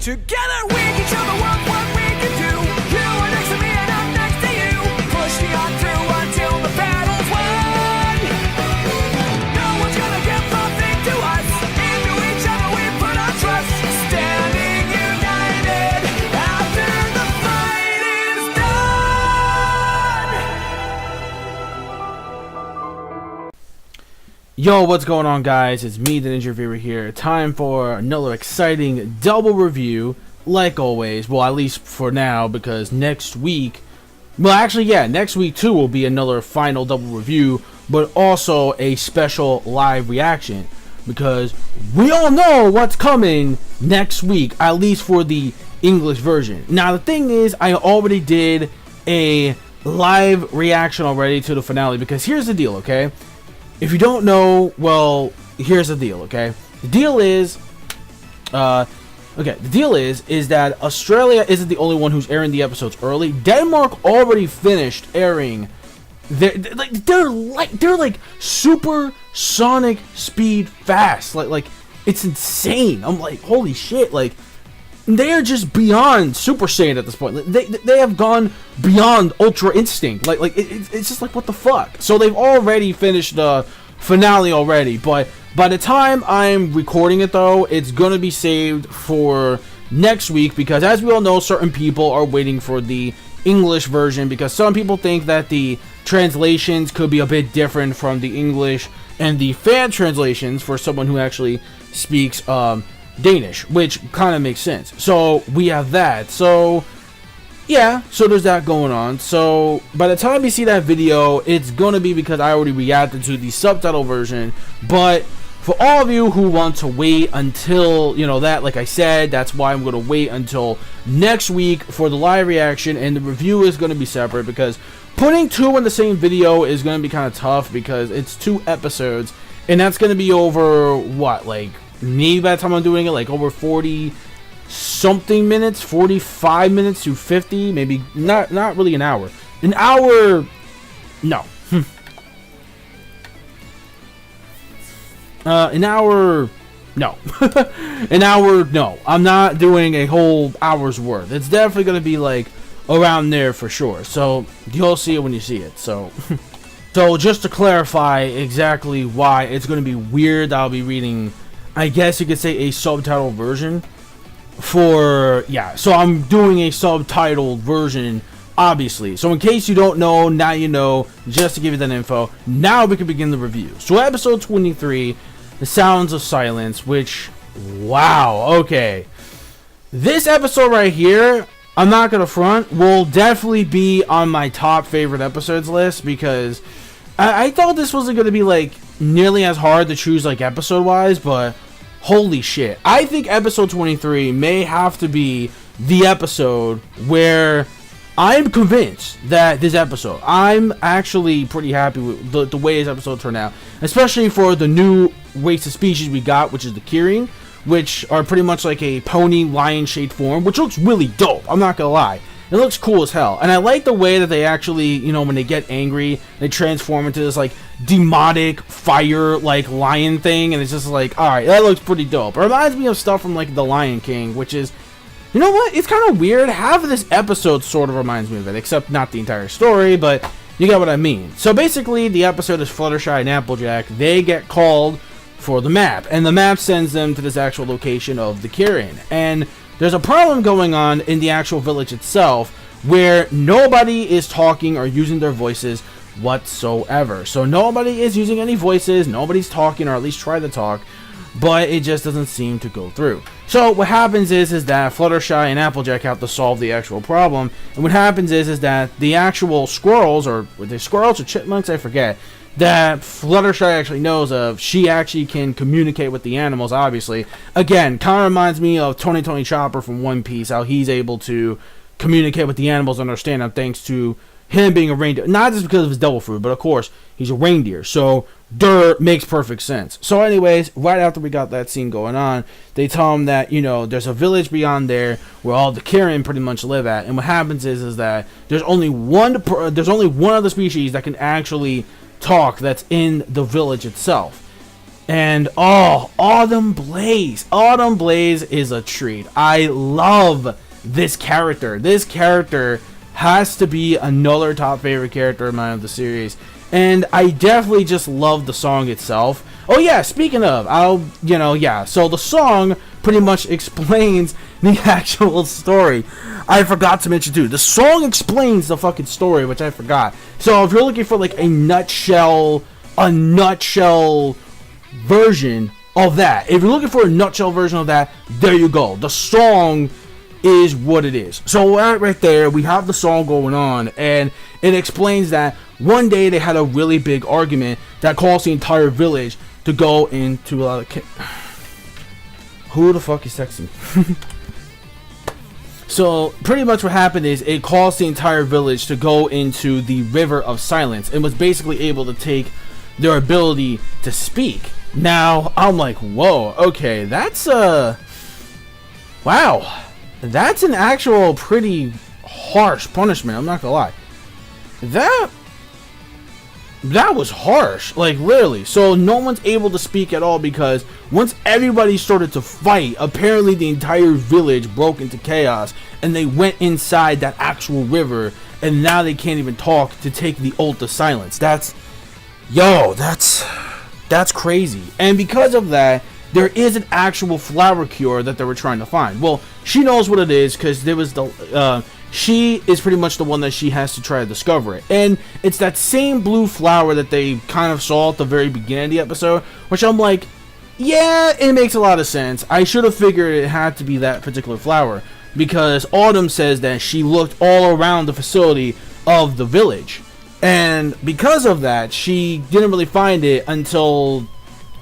Together we can show the world what we can do. You are next to me and I'm next to you. Push me on through until the battle's won. No one's gonna give nothing to us. Into each other we put our trust. Standing united after the fight is done. Yo, what's going on, guys? It's me, the Ninja Viewer here. Time for another exciting double review, like always. Well, at least for now, because next week, well, actually, yeah, next week too will be another final double review, but also a special live reaction, because we all know what's coming next week, at least for the English version. Now, the thing is, I already did a live reaction already to the finale, because here's the deal, okay? If you don't know, well, here's the deal, okay? The deal is, the deal is that Australia isn't the only one who's airing the episodes early. Denmark already finished airing. They're like super sonic speed fast. Like it's insane. I'm like, holy shit! Like, they are just beyond Super Saiyan at this point. They have gone beyond Ultra Instinct. It's just like, what the fuck? So they've already finished the finale already, but by the time I'm recording it though, it's gonna be saved for next week, because as we all know, certain people are waiting for the English version, because some people think that the translations could be a bit different from the English and the fan translations for someone who actually speaks Danish, which kind of makes sense. So we have that. So yeah, so there's that going on. So by the time you see that video, it's gonna be because I already reacted to the subtitle version. But for all of you who want to wait until, you know, that, like I said, that's why I'm gonna wait until next week for the live reaction, and the review is gonna be separate, because putting two in the same video is gonna be kind of tough, because it's 2 episodes, and that's gonna be over what, like, maybe by the time I'm doing it, like over 40 something minutes, 45 minutes to 50, maybe not really an hour. An hour, no. An hour, no. An hour, no. I'm not doing a whole hour's worth. It's definitely gonna be like around there for sure. So you'll see it when you see it. So so just to clarify exactly why it's gonna be weird, I'll be reading, I guess you could say, a subtitled version for, yeah, so I'm doing a subtitled version, obviously. So in case you don't know, now you know, just to give you that info. Now we can begin the review. So episode 23, The Sounds of Silence, which, wow, okay. This episode right here, I'm not gonna front, will definitely be on my top favorite episodes list, because I thought this wasn't gonna be like nearly as hard to choose like episode wise, but holy shit, I think episode 23 may have to be the episode where I'm convinced that this episode, I'm actually pretty happy with the way this episode turned out, especially for the new race of species we got, which is the KIRIN, which are pretty much like a pony lion shaped form, which looks really dope, I'm not gonna lie. It looks cool as hell, and I like the way that they actually, you know, when they get angry, they transform into this like demonic fire like lion thing, and it's just like, alright, that looks pretty dope. It reminds me of stuff from like The Lion King, which is, you know what, it's kind of weird. Half of this episode sort of reminds me of it, except not the entire story, but you get what I mean. So basically, the episode is Fluttershy and Applejack. They get called for the map, and the map sends them to this actual location of the KIRIN, and there's a problem going on in the actual village itself, where nobody is talking or using their voices whatsoever. So nobody is using any voices, nobody's talking, or at least try to talk, but it just doesn't seem to go through. So what happens is that Fluttershy and Applejack have to solve the actual problem, and what happens is that the actual squirrels, or were they squirrels or chipmunks, I forget, that Fluttershy actually knows of, she actually can communicate with the animals, obviously. Again, kind of reminds me of Tony Chopper from One Piece, how he's able to communicate with the animals and understand them thanks to him being a reindeer. Not just because of his devil fruit, but of course, he's a reindeer. So, makes perfect sense. So anyways, right after we got that scene going on, they tell him that, you know, there's a village beyond there where all the KIRIN pretty much live at. And what happens is that there's only one other species that can actually talk that's in the village itself. And oh, Autumn Blaze. Autumn Blaze is a treat. I love this character. This character has to be another top favorite character of mine of the series. And I definitely just love the song itself. Oh yeah, speaking of, so the song pretty much explains the actual story. I forgot to mention too, the song explains the fucking story, which I forgot. So if you're looking for like a nutshell version of that, if you're looking for a nutshell version of that, there you go. The song is what it is. So right there, we have the song going on, and it explains that one day they had a really big argument that caused the entire village to go into who the fuck is texting me? So pretty much what happened is it caused the entire village to go into the River of Silence and was basically able to take their ability to speak. Now I'm like, whoa, okay, that's wow, that's an actual pretty harsh punishment. I'm not gonna lie. That was harsh, like literally. So no one's able to speak at all because once everybody started to fight, apparently the entire village broke into chaos and they went inside that actual river, and now they can't even talk to take the oath of silence. That's crazy. And because of that, there is an actual flower cure that they were trying to find. Well, she knows what it is because there was she is pretty much the one that she has to try to discover it. And it's that same blue flower that they kind of saw at the very beginning of the episode, which I'm like, yeah, it makes a lot of sense. I should have figured it had to be that particular flower because Autumn says that she looked all around the facility of the village. And because of that, she didn't really find it until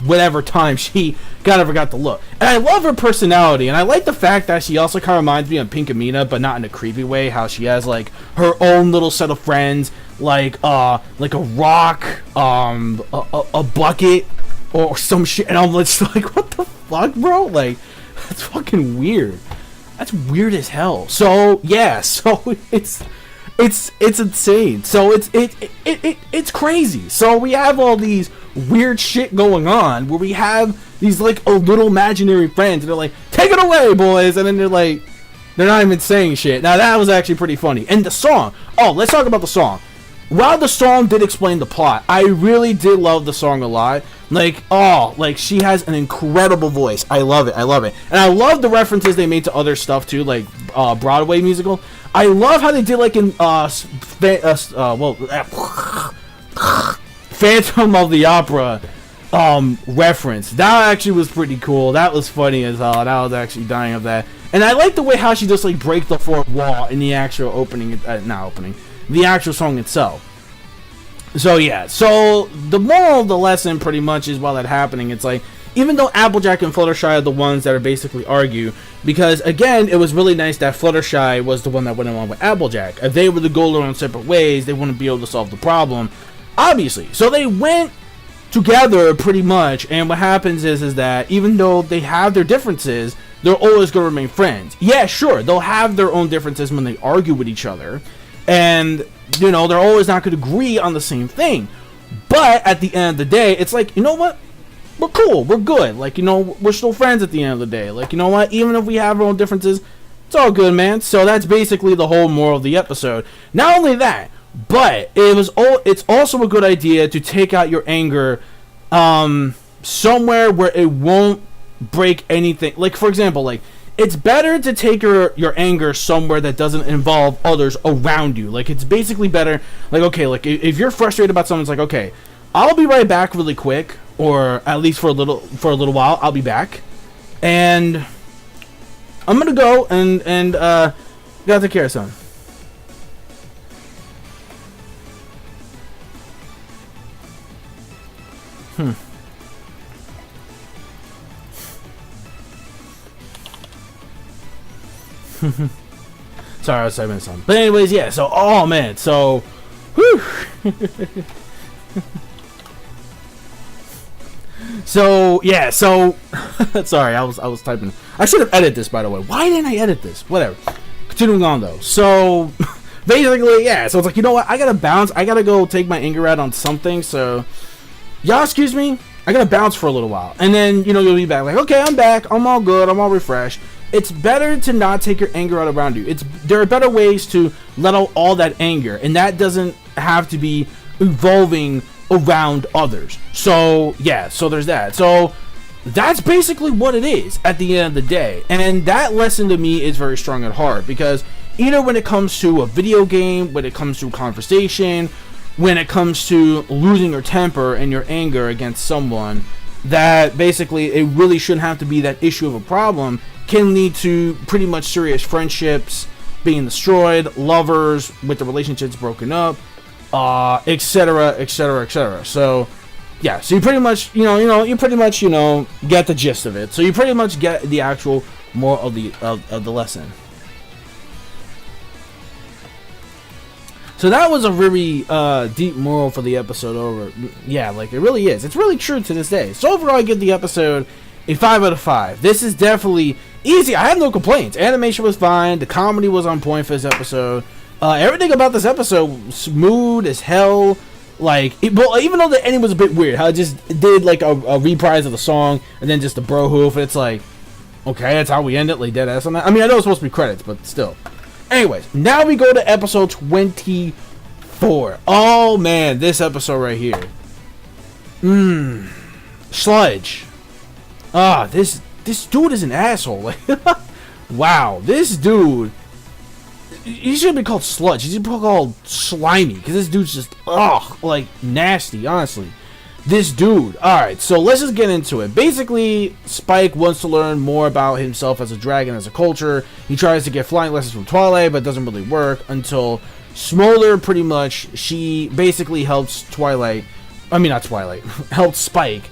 whatever time she kind of forgot to look. And I love her personality, and I like the fact that she also kind of reminds me of Pink Amina, but not in a creepy way. How she has like her own little set of friends, like a rock, a bucket, or some shit. And I'm just like, what the fuck, bro? Like, that's fucking weird. That's weird as hell. So yeah, so it's insane. So it's crazy. So we have all these weird shit going on where we have these like little imaginary friends and they're like, take it away, boys, and then they're not even saying shit. Now that was actually pretty funny. And the song, let's talk about the song. While the song did explain the plot, I really did love the song a lot. Like she has an incredible voice. I love it. And I love the references they made to other stuff too, like Broadway musical. I love how they did like in Phantom of the Opera reference. That actually was pretty cool. That was funny as hell. And I was actually dying of that. And I like the way how she just like break the fourth wall in the actual the actual song itself. So yeah, so the moral of the lesson pretty much is while that happening, it's like, even though Applejack and Fluttershy are the ones that are basically argue, because again, it was really nice that Fluttershy was the one that went along with Applejack. If they were to go their own separate ways, they wouldn't be able to solve the problem, obviously. So they went together pretty much, and what happens is that even though they have their differences, they're always going to remain friends. Yeah, sure, they'll have their own differences when they argue with each other, and they're always not going to agree on the same thing. But at the end of the day, it's like, you know what? We're cool. We're good. Like, we're still friends at the end of the day. Like, you know what? Even if we have our own differences, it's all good, man. So that's basically the whole moral of the episode. Not only that, but it's also a good idea to take out your anger somewhere where it won't break anything. Like, for example, like, it's better to take your anger somewhere that doesn't involve others around you. Like, it's basically better, like, okay, like, if you're frustrated about something, it's like, okay, I'll be right back really quick, or at least for a little while, I'll be back, and I'm gonna go and gotta take care of something. Sorry, I was typing something. But anyways, yeah, so, oh man, so, whew. So, yeah, so, sorry, I was typing. I should have edited this, by the way. Why didn't I edit this? Whatever. Continuing on, though. So, basically, yeah, so it's like, you know what, I gotta bounce. I gotta go take my anger out on something, so, y'all excuse me. I gotta bounce for a little while, and then you'll be back. Like, okay, I'm back. I'm all good. I'm all refreshed. It's better to not take your anger out around you. There are better ways to let out all that anger, and that doesn't have to be evolving around others. So yeah, so there's that. So that's basically what it is at the end of the day, and that lesson to me is very strong at heart, because either when it comes to a video game, when it comes to conversation, when it comes to losing your temper and your anger against someone, that basically it really shouldn't have to be that issue of a problem, can lead to pretty much serious friendships being destroyed, lovers with the relationships broken up, etc., etc., etc. So yeah, so you pretty much you pretty much get the gist of it. So you pretty much get the actual moral of the lesson. So that was a very deep moral for the episode over. Yeah, like it really is. It's really true to this day. So overall, I give the episode a 5 out of 5. This is definitely easy. I have no complaints. Animation was fine. The comedy was on point for this episode. Everything about this episode was smooth as hell. Like, even though the ending was a bit weird, how it just did like a reprise of the song and then just the bro hoof. It's like, okay, that's how we end it. Like dead ass on that. I mean, I know it's supposed to be credits, but still. Anyways, now we go to episode 24. Oh man, this episode right here. Sludge. This dude is an asshole. Like, wow, this dude. He should be called Sludge. He should be called Slimy, because this dude's just like nasty. Honestly, this dude. All right, so let's just get into it. Basically, Spike wants to learn more about himself as a dragon, as a culture. He tries to get flying lessons from Twilight, but it doesn't really work until Smolder. Pretty much, she basically helps Twilight. I mean, not Twilight. Helps Spike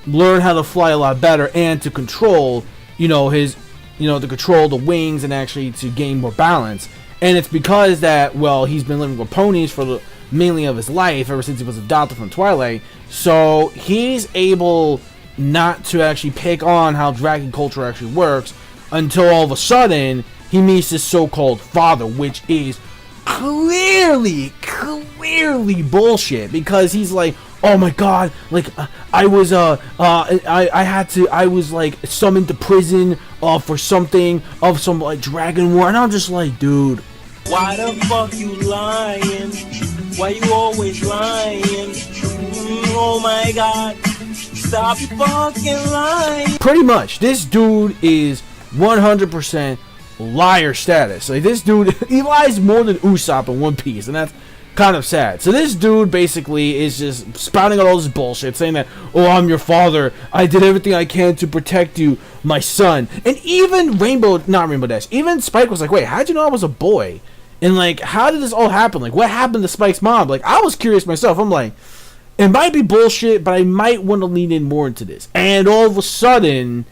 learn how to fly a lot better and to control, his, to control the wings and actually to gain more balance. And it's because that, well, he's been living with ponies for mainly of his life ever since he was adopted from Twilight. So he's able not to actually pick on how dragon culture actually works until all of a sudden he meets this so-called father, which is clearly bullshit, because he's like, oh my god, like I was like summoned to prison for something of some like dragon war, and I'm just like, dude, why the fuck you lying? Why you always lying? Oh my god, stop fucking lying. Pretty much this dude is 100% liar status. Like, this dude, he lies more than Usopp in One Piece, and that's kind of sad. So this dude basically is just spouting out all this bullshit, saying that, oh, I'm your father, I did everything I can to protect you, my son. And even even Spike was like, wait, how'd you know I was a boy? And like, how did this all happen? Like, what happened to Spike's mom? Like, I was curious myself. I'm like, it might be bullshit, but I might want to lean in more into this. And all of a sudden,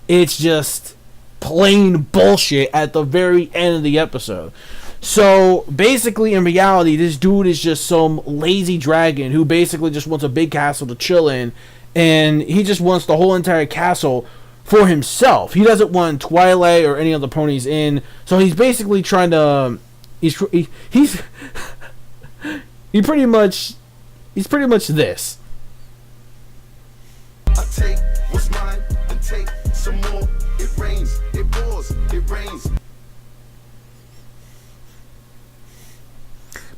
it's just plain bullshit at the very end of the episode. So basically, in reality, this dude is just some lazy dragon who basically just wants a big castle to chill in, and he just wants the whole entire castle for himself. He doesn't want Twilight or any other ponies in. So he's basically trying to he's pretty much this. I take what's mine and take some more. It rains, it pours, it rains.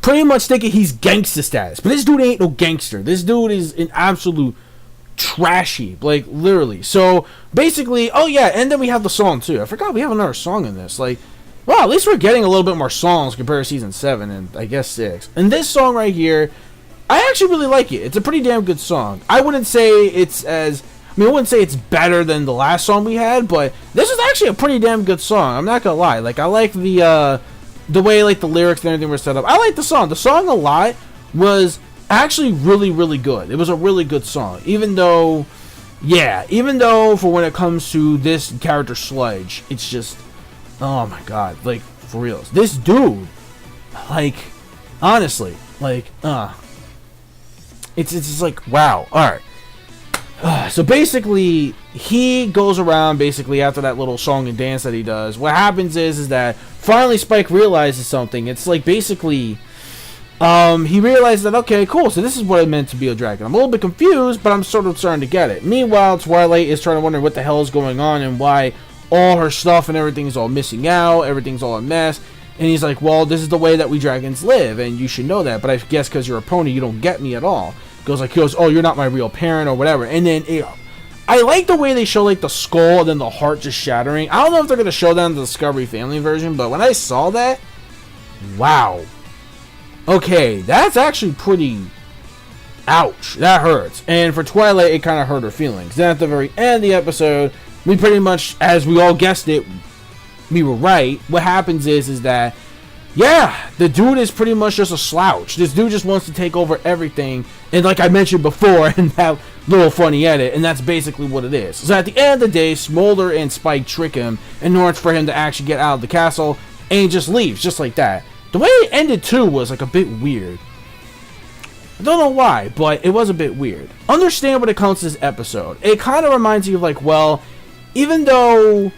Pretty much thinking he's gangster status, but this dude ain't no gangster. This dude is an absolute trashy, like literally. So basically, oh yeah, and then we have the song too. I forgot we have another song in this. Like, well, at least we're getting a little bit more songs compared to season 7 and I guess 6. And this song right here, I actually really like it. It's a pretty damn good song. I wouldn't say it's as, I wouldn't say it's better than the last song we had, but this is actually a pretty damn good song. I'm not gonna lie. Like, I like the way like the lyrics and everything were set up. I like the song. The song a lot was actually really, really good. It was a really good song. Even though for when it comes to this character Sludge, it's just, oh my god, like, for real. This dude, like, honestly, like, it's just like, wow. Alright. So basically, he goes around basically after that little song and dance that he does. What happens is that finally Spike realizes something. It's like basically, he realized that, okay, cool, so this is what it meant to be a dragon. I'm a little bit confused, but I'm sort of starting to get it. Meanwhile, Twilight is trying to wonder what the hell is going on and why all her stuff and everything is all missing out, everything's all a mess. And he's like, well, this is the way that we dragons live, and you should know that, but I guess because you're a pony, you don't get me at all. He goes, oh, you're not my real parent, or whatever. And then, I like the way they show, like, the skull and then the heart just shattering. I don't know if they're going to show that in the Discovery Family version, but when I saw that, wow. Okay, that's actually pretty... ouch. That hurts. And for Twilight, it kind of hurt her feelings. Then at the very end of the episode, we pretty much, as we all guessed it, we were right. What happens is that, yeah, the dude is pretty much just a slouch. This dude just wants to take over everything. And like I mentioned before in that little funny edit, and that's basically what it is. So at the end of the day, Smolder and Spike trick him in order for him to actually get out of the castle, and he just leaves, just like that. The way it ended, too, was like a bit weird. I don't know why, but it was a bit weird. Understand when it comes to this episode. It kind of reminds you of like, well, even though,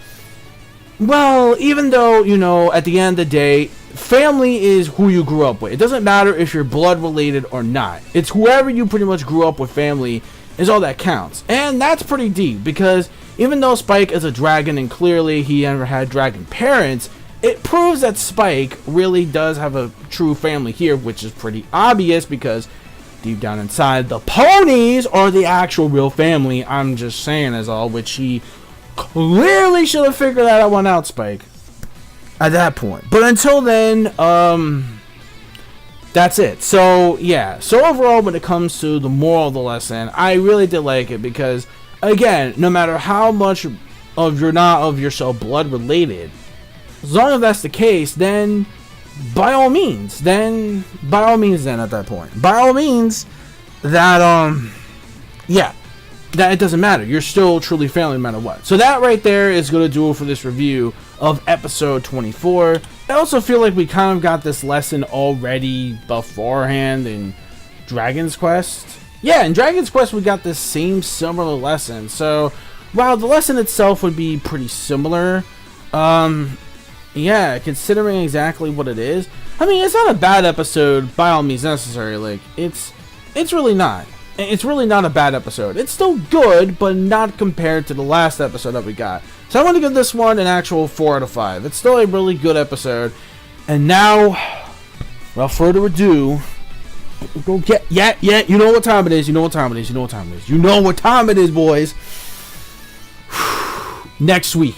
you know, at the end of the day, family is who you grew up with. It doesn't matter if you're blood related or not. It's whoever you pretty much grew up with, family, is all that counts. And that's pretty deep, because even though Spike is a dragon and clearly he never had dragon parents, it proves that Spike really does have a true family here, which is pretty obvious because deep down inside, the ponies are the actual real family. I'm just saying as all, which he clearly should have figured that one out, Spike, at that point. But until then, that's it. So, yeah. So overall, when it comes to the moral of the lesson, I really did like it because, again, no matter how much of you're not of yourself blood related, as long as that's the case, then by all means then at that point, by all means, that yeah, that it doesn't matter. You're still truly family no matter what. So that right there is going to do it for this review of episode 24. I also feel like we kind of got this lesson already beforehand in Dragon's Quest. Yeah, in Dragon's Quest we got this same similar lesson. So while the lesson itself would be pretty similar, yeah, considering exactly what it is, I mean, it's not a bad episode by all means necessary. Like, it's really not. It's really not a bad episode. It's still good, but not compared to the last episode that we got. So I want to give this one an actual 4 out of 5. It's still a really good episode. And now, without further ado, go get, you know what time it is. You know what time it is. You know what time it is. You know what time it is, boys. Next week.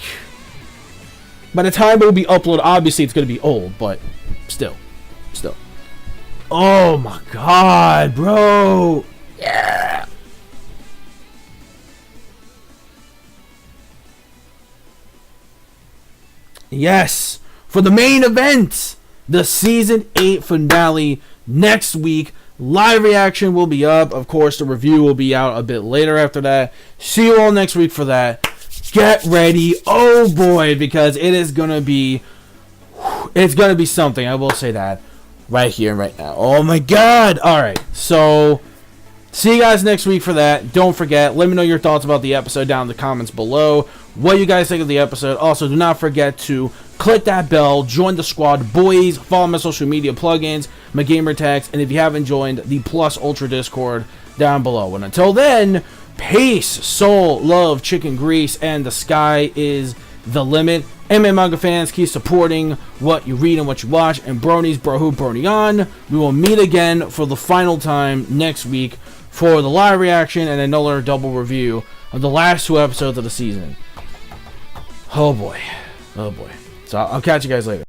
By the time it will be uploaded, obviously it's going to be old, but still. Oh my god, bro. Yeah. Yes, for the main event, the season 8 finale next week. Live reaction will be up. Of course, the review will be out a bit later after that. See you all next week for that. Get ready, oh boy, because it is gonna be, it's gonna be something. I will say that right here, right now. Oh my god! All right, so see you guys next week for that. Don't forget, let me know your thoughts about the episode down in the comments below. What you guys think of the episode. Also, do not forget to click that bell, join the squad, boys. Follow my social media plugins, my gamer tags, and if you haven't joined the Plus Ultra Discord down below. And until then, peace, soul, love, chicken grease, and the sky is the limit. Anime manga fans, keep supporting what you read and what you watch. And bronies, bro who, brony on. We will meet again for the final time next week for the live reaction and another double review of the last 2 episodes of the season. Oh boy. So I'll catch you guys later.